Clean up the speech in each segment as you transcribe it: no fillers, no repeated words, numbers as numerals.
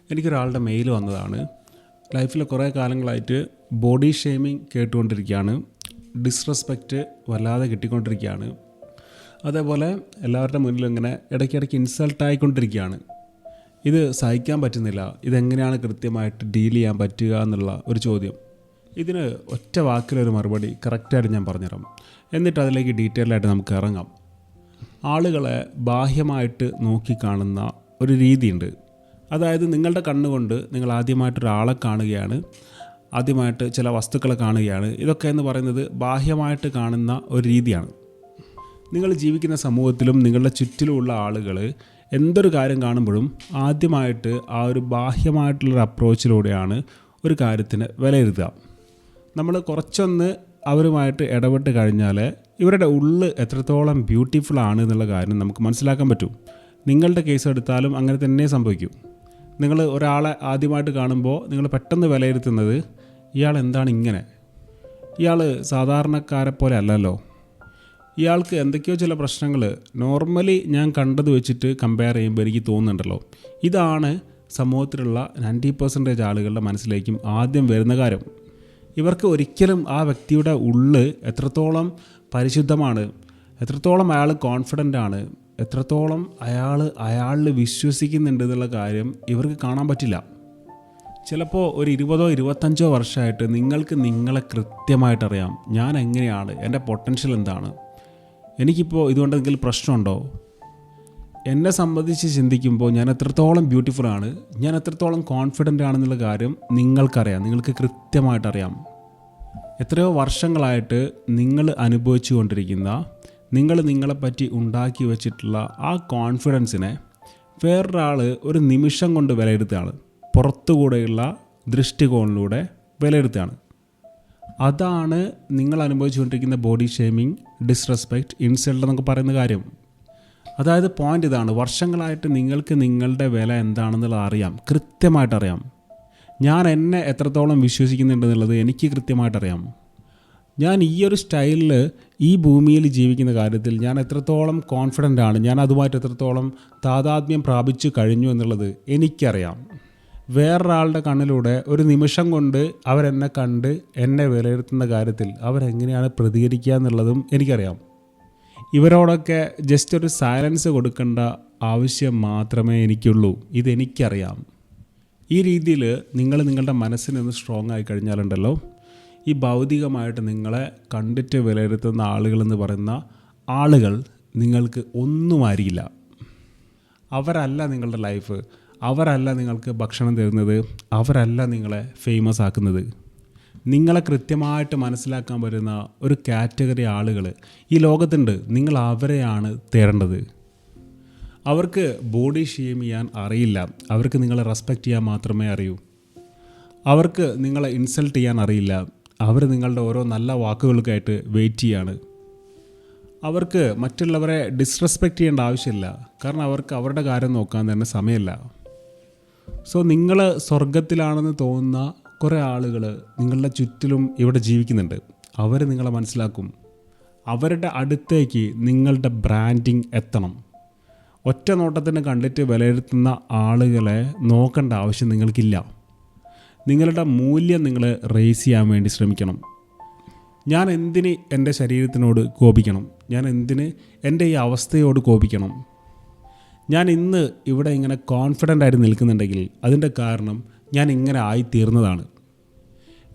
എനിക്കൊരാളുടെ mail വന്നതാണ്. ലൈഫിൽ കുറേ കാലങ്ങളായിട്ട് ബോഡി ഷെയ്മിങ് കേട്ടുകൊണ്ടിരിക്കുകയാണ്. ഡിസ്റെസ്പെക്റ്റ് വല്ലാതെ കിട്ടിക്കൊണ്ടിരിക്കുകയാണ്. അതേപോലെ എല്ലാവരുടെ മുന്നിലും ഇങ്ങനെ ഇടയ്ക്കിടയ്ക്ക് ഇൻസൾട്ടായിക്കൊണ്ടിരിക്കുകയാണ്. ഇത് സഹിക്കാൻ പറ്റുന്നില്ല. ഇതെങ്ങനെയാണ് കൃത്യമായിട്ട് ഡീൽ ചെയ്യാൻ പറ്റുക എന്നുള്ള ഒരു ചോദ്യം. ഇതിന് ഒറ്റ വാക്കിലൊരു മറുപടി കറക്റ്റായിട്ട് ഞാൻ പറഞ്ഞുതരാം. എന്നിട്ട് അതിലേക്ക് ഡീറ്റെയിൽ ആയിട്ട് നമുക്ക് ഇറങ്ങാം. ആളുകളെ ബാഹ്യമായിട്ട് നോക്കിക്കാണുന്ന ഒരു രീതിയുണ്ട്. അതായത് നിങ്ങളുടെ കണ്ണുകൊണ്ട് നിങ്ങൾ ആദ്യമായിട്ടൊരാളെ കാണുകയാണ്, ആദ്യമായിട്ട് ചില വസ്തുക്കളെ കാണുകയാണ്. ഇതൊക്കെ എന്ന് പറയുന്നത് ബാഹ്യമായിട്ട് കാണുന്ന ഒരു രീതിയാണ്. നിങ്ങൾ ജീവിക്കുന്ന സമൂഹത്തിലും നിങ്ങളുടെ ചുറ്റിലുമുള്ള ആളുകൾ എന്തൊരു കാര്യം കാണുമ്പോഴും ആദ്യമായിട്ട് ആ ഒരു ബാഹ്യമായിട്ടുള്ളൊരു അപ്രോച്ചിലൂടെയാണ് ഒരു കാര്യത്തിന് വിലയിരുത്തുക. നമ്മൾ കുറച്ചൊന്ന് അവരുമായിട്ട് ഇടപെട്ട് കഴിഞ്ഞാൽ ഇവരുടെ ഉള്ള് എത്രത്തോളം ബ്യൂട്ടിഫുൾ ആണ് എന്നുള്ള കാര്യം നമുക്ക് മനസ്സിലാക്കാൻ പറ്റും. നിങ്ങളുടെ കേസ് എടുത്താലും അങ്ങനെ തന്നെ സംഭവിക്കും. നിങ്ങൾ ഒരാളെ ആദ്യമായിട്ട് കാണുമ്പോൾ നിങ്ങൾ പെട്ടെന്ന് വിലയിരുത്തുന്നത് ഇയാൾ എന്താണ് ഇങ്ങനെ, ഇയാൾ സാധാരണക്കാരെ പോലെ അല്ലല്ലോ, ഇയാൾക്ക് എന്തൊക്കെയോ ചില പ്രശ്നങ്ങൾ നോർമലി ഞാൻ കണ്ടത് വെച്ചിട്ട് കമ്പയർ ചെയ്യുമ്പോൾ എനിക്ക് തോന്നുന്നുണ്ടല്ലോ. ഇതാണ് സമൂഹത്തിലുള്ള 90% ആളുകളുടെ മനസ്സിലേക്കും ആദ്യം വരുന്ന കാര്യം. ഇവർക്ക് ഒരിക്കലും ആ വ്യക്തിയുടെ ഉള്ള് എത്രത്തോളം പരിശുദ്ധമാണ്, എത്രത്തോളം അയാൾ കോൺഫിഡൻ്റ് ആണ്, എത്രത്തോളം അയാളിൽ വിശ്വസിക്കുന്നുണ്ട് എന്നുള്ള കാര്യം ഇവർക്ക് കാണാൻ പറ്റില്ല. ചിലപ്പോൾ ഒരു 20-25 വർഷമായിട്ട് നിങ്ങൾക്ക് നിങ്ങളെ കൃത്യമായിട്ടറിയാം. ഞാൻ എങ്ങനെയാണ്, എൻ്റെ പൊട്ടൻഷ്യൽ എന്താണ്, എനിക്കിപ്പോൾ ഇതുകൊണ്ട് എന്തെങ്കിലും പ്രശ്നമുണ്ടോ, എന്നെ സംബന്ധിച്ച് ചിന്തിക്കുമ്പോൾ ഞാൻ എത്രത്തോളം ബ്യൂട്ടിഫുള്ളാണ്, ഞാൻ എത്രത്തോളം കോൺഫിഡൻ്റ് ആണെന്നുള്ള കാര്യം നിങ്ങൾക്കറിയാം, നിങ്ങൾക്ക് കൃത്യമായിട്ടറിയാം. എത്രയോ വർഷങ്ങളായിട്ട് നിങ്ങൾ അനുഭവിച്ചു കൊണ്ടിരിക്കുന്ന, നിങ്ങൾ നിങ്ങളെപ്പറ്റി ഉണ്ടാക്കി വെച്ചിട്ടുള്ള ആ കോൺഫിഡൻസിനെ വേറൊരാൾ ഒരു നിമിഷം കൊണ്ട് വിലയിരുത്തുകയാണ്. പുറത്തുകൂടെയുള്ള ദൃഷ്ടികോണിലൂടെ വിലയിരുത്തുകയാണ്. അതാണ് നിങ്ങൾ അനുഭവിച്ചുകൊണ്ടിരിക്കുന്ന ബോഡി ഷെയ്മിങ്, ഡിസ്റെസ്പെക്റ്റ്, ഇൻസൾട്ട് എന്നൊക്കെ പറയുന്ന കാര്യം. അതായത് പോയിൻ്റ് ഇതാണ്, വർഷങ്ങളായിട്ട് നിങ്ങൾക്ക് നിങ്ങളുടെ വില എന്താണെന്നുള്ളത് അറിയാം, കൃത്യമായിട്ടറിയാം. ഞാൻ എന്നെ എത്രത്തോളം വിശ്വസിക്കുന്നുണ്ടെന്നുള്ളത് എനിക്ക് കൃത്യമായിട്ടറിയാം. ഞാൻ ഈ ഒരു സ്റ്റൈലിൽ ഈ ഭൂമിയിൽ ജീവിക്കുന്ന കാര്യത്തിൽ ഞാൻ എത്രത്തോളം കോൺഫിഡൻ്റ് ആണ്, ഞാൻ അതുമായിട്ട് എത്രത്തോളം താതാത്മ്യം പ്രാപിച്ചു കഴിഞ്ഞു എന്നുള്ളത് എനിക്കറിയാം. വേറൊരാളുടെ കണ്ണിലൂടെ ഒരു നിമിഷം കൊണ്ട് അവരെന്നെ കണ്ട് എന്നെ വിലയിരുത്തുന്ന കാര്യത്തിൽ അവരെങ്ങനെയാണ് പ്രതികരിക്കുക എന്നുള്ളതും എനിക്കറിയാം. ഇവരോടൊക്കെ ജസ്റ്റ് ഒരു സൈലൻസ് കൊടുക്കേണ്ട ആവശ്യം മാത്രമേ എനിക്കുള്ളൂ. ഇതെനിക്കറിയാം. ഈ രീതിയിൽ നിങ്ങൾ നിങ്ങളുടെ മനസ്സിനൊന്ന് സ്ട്രോങ് ആയി കഴിഞ്ഞാലുണ്ടല്ലോ, ഈ ഭൗതികമായിട്ട് നിങ്ങളെ കണ്ടിട്ട് വിലയിരുത്തുന്ന ആളുകളെന്ന് പറയുന്ന ആളുകൾ നിങ്ങൾക്ക് ഒന്നും അറിയില്ല. അവരല്ല നിങ്ങളുടെ ലൈഫ്, അവരല്ല നിങ്ങൾക്ക് ഭക്ഷണം തരുന്നത്, അവരല്ല നിങ്ങളെ ഫേമസ് ആക്കുന്നത്. നിങ്ങളെ കൃത്യമായിട്ട് മനസ്സിലാക്കാൻ പറ്റുന്ന ഒരു കാറ്റഗറി ആളുകൾ ഈ ലോകത്തുണ്ട്. നിങ്ങൾ അവരെയാണ് തേടേണ്ടത്. അവർക്ക് ബോഡി ഷെയിം ചെയ്യാൻ അറിയില്ല, അവർക്ക് നിങ്ങളെ റെസ്പെക്റ്റ് ചെയ്യാൻ മാത്രമേ അറിയൂ. അവർക്ക് നിങ്ങളെ ഇൻസൾട്ട് ചെയ്യാൻ അറിയില്ല, അവർ നിങ്ങളുടെ ഓരോ നല്ല വാക്കുകൾക്കായിട്ട് വെയിറ്റ് ചെയ്യാണ്. അവർക്ക് മറ്റുള്ളവരെ ഡിസ്റെസ്പെക്റ്റ് ചെയ്യേണ്ട ആവശ്യമില്ല, കാരണം അവർക്ക് അവരുടെ കാര്യം നോക്കാൻ തന്നെ സമയമില്ല. സോ നിങ്ങൾ സ്വർഗത്തിലാണെന്ന് തോന്നുന്ന കുറേ ആളുകൾ നിങ്ങളുടെ ചുറ്റിലും ഇവിടെ ജീവിക്കുന്നുണ്ട്. അവർ നിങ്ങളെ മനസ്സിലാക്കും. അവരുടെ അടുത്തേക്ക് നിങ്ങളുടെ ബ്രാൻഡിങ് എത്തണം. ഒറ്റ നോട്ടത്തിന് കണ്ടിട്ട് വിലയിരുത്തുന്ന ആളുകളെ നോക്കേണ്ട ആവശ്യം നിങ്ങൾക്കില്ല. നിങ്ങളുടെ മൂല്യം നിങ്ങൾ റേസ് ചെയ്യാൻ വേണ്ടി ശ്രമിക്കണം. ഞാൻ എന്തിന് എൻ്റെ ശരീരത്തിനോട് കോപിക്കണം, ഞാൻ എന്തിന് എൻ്റെ ഈ അവസ്ഥയോട് കോപിക്കണം. ഞാൻ ഇന്ന് ഇവിടെ ഇങ്ങനെ കോൺഫിഡൻ്റ് ആയിട്ട് നിൽക്കുന്നുണ്ടെങ്കിൽ അതിൻ്റെ കാരണം ഞാൻ ഇങ്ങനെ ആയിത്തീർന്നതാണ്.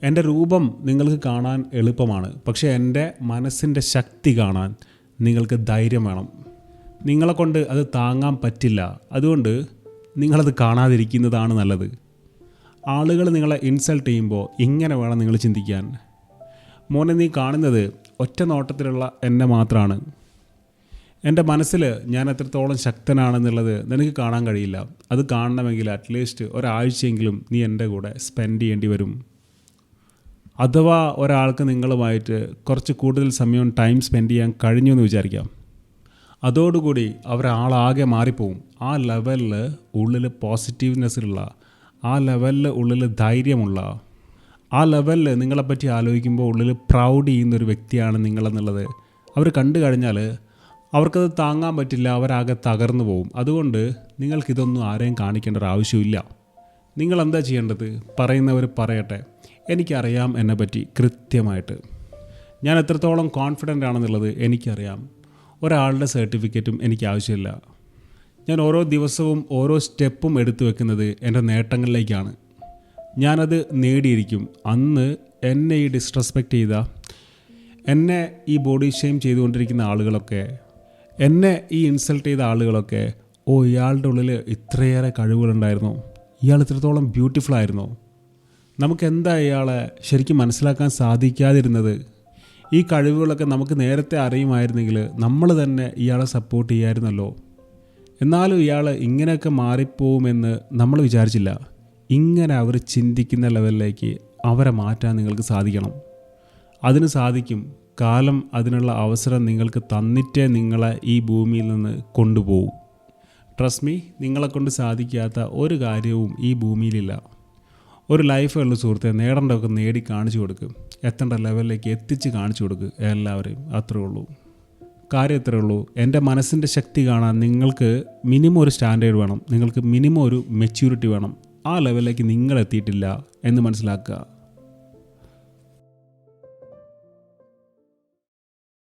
എൻ്റെ രൂപം നിങ്ങൾക്ക് കാണാൻ എളുപ്പമാണ്, പക്ഷേ എൻ്റെ മനസ്സിൻ്റെ ശക്തി കാണാൻ നിങ്ങൾക്ക് ധൈര്യം വേണം. നിങ്ങളെക്കൊണ്ട് അത് താങ്ങാൻ പറ്റില്ല. അതുകൊണ്ട് നിങ്ങളത് കാണാതിരിക്കുന്നതാണ് നല്ലത്. ആളുകൾ നിങ്ങളെ ഇൻസൾട്ട് ചെയ്യുമ്പോൾ ഇങ്ങനെ വേണം നിങ്ങൾ ചിന്തിക്കാൻ. മോനെ, നീ കാണുന്നത് ഒറ്റ നോട്ടത്തിലുള്ള എന്നെ മാത്രമാണ്. എൻ്റെ മനസ്സിൽ ഞാൻ എത്രത്തോളം ശക്തനാണെന്നുള്ളത് നിനക്ക് കാണാൻ കഴിയില്ല. അത് കാണണമെങ്കിൽ അറ്റ്ലീസ്റ്റ് ഒരാഴ്ചയെങ്കിലും നീ എൻ്റെ കൂടെ സ്പെൻഡ് ചെയ്യേണ്ടി വരും. അഥവാ ഒരാൾക്ക് നിങ്ങളുമായിട്ട് കുറച്ച് കൂടുതൽ സമയം ടൈം സ്പെൻഡ് ചെയ്യാൻ കഴിഞ്ഞു എന്ന് വിചാരിക്കാം. അതോടുകൂടി അവരാളാകെ മാറിപ്പോവും. ആ ലെവലിൽ ഉള്ളിൽ പോസിറ്റീവ്നെസ്സുള്ള, ആ ലെവലിൽ ഉള്ളിൽ ധൈര്യമുള്ള, ആ ലെവലിൽ നിങ്ങളെപ്പറ്റി ആലോചിക്കുമ്പോൾ ഉള്ളിൽ പ്രൗഡ് ചെയ്യുന്നൊരു വ്യക്തിയാണ് നിങ്ങളെന്നുള്ളത് അവർ കണ്ടു കഴിഞ്ഞാൽ അവർക്കത് താങ്ങാൻ പറ്റില്ല, അവരാകെ തകർന്നു പോകും. അതുകൊണ്ട് നിങ്ങൾക്കിതൊന്നും ആരെയും കാണിക്കേണ്ട ഒരു ആവശ്യമില്ല. നിങ്ങളെന്താ ചെയ്യേണ്ടത്? പറയുന്നവർ പറയട്ടെ. എനിക്കറിയാം എന്നെപ്പറ്റി കൃത്യമായിട്ട്. ഞാൻ എത്രത്തോളം കോൺഫിഡൻ്റ് ആണെന്നുള്ളത് എനിക്കറിയാം. ഒരാളുടെ സർട്ടിഫിക്കറ്റും എനിക്ക് ആവശ്യമില്ല. ഞാൻ ഓരോ ദിവസവും ഓരോ സ്റ്റെപ്പും എടുത്തു വെക്കുന്നത് എൻ്റെ നേട്ടങ്ങളിലേക്കാണ്. ഞാനത് നേടിയിരിക്കും. അന്ന് എന്നെ ഈ ഡിസ്റെസ്പെക്റ്റ് ചെയ്ത, എന്നെ ഈ ബോഡി ഷെയിം ചെയ്തുകൊണ്ടിരിക്കുന്ന ആളുകളൊക്കെ, എന്നെ ഈ ഇൻസൾട്ട് ചെയ്ത ആളുകളൊക്കെ, ഓ ഇയാളുടെ ഉള്ളിൽ ഇത്രയേറെ കഴിവുകളുണ്ടായിരുന്നോ, ഇയാൾ ഇത്രത്തോളം ബ്യൂട്ടിഫുൾ ആയിരുന്നോ, നമുക്കെന്താ ഇയാളെ ശരിക്കും മനസ്സിലാക്കാൻ സാധിക്കാതിരുന്നത്, ഈ കഴിവുകളൊക്കെ നമുക്ക് നേരത്തെ അറിയുമായിരുന്നെങ്കിൽ നമ്മൾ തന്നെ ഇയാളെ സപ്പോർട്ട് ചെയ്യാമായിരുന്നല്ലോ, എന്നാലും ഇയാൾ ഇങ്ങനെയൊക്കെ മാറിപ്പോവുമെന്ന് നമ്മൾ വിചാരിച്ചില്ല. ഇങ്ങനെ അവർ ചിന്തിക്കുന്ന ലെവലിലേക്ക് അവരെ മാറ്റാൻ നിങ്ങൾക്ക് സാധിക്കണം. അതിന് സാധിക്കും. കാലം അതിനുള്ള അവസരം നിങ്ങൾക്ക് തന്നിട്ടേ നിങ്ങളെ ഈ ഭൂമിയിൽ നിന്ന് കൊണ്ടുപോകും. ട്രസ്റ്റ് മീ, നിങ്ങളെക്കൊണ്ട് സാധിക്കാത്ത ഒരു കാര്യവും ഈ ഭൂമിയിലില്ല. ഒരു ലൈഫേ ഉള്ളൂ സുഹൃത്തെ. നേടേണ്ടതൊക്കെ നേടി കാണിച്ചു കൊടുക്കുക, എത്തേണ്ട ലെവലിലേക്ക് എത്തിച്ച് കാണിച്ചു കൊടുക്കുക എല്ലാവരെയും. അത്രേ ഉള്ളൂ കാര്യം, അത്രേ ഉള്ളൂ. എൻ്റെ മനസ്സിൻ്റെ ശക്തി കാണാൻ നിങ്ങൾക്ക് മിനിമം ഒരു സ്റ്റാൻഡേർഡ് വേണം, നിങ്ങൾക്ക് മിനിമം ഒരു മെച്യൂരിറ്റി വേണം. ആ ലെവലിലേക്ക് നിങ്ങൾ എത്തിയിട്ടില്ല എന്ന് മനസ്സിലാക്കുക.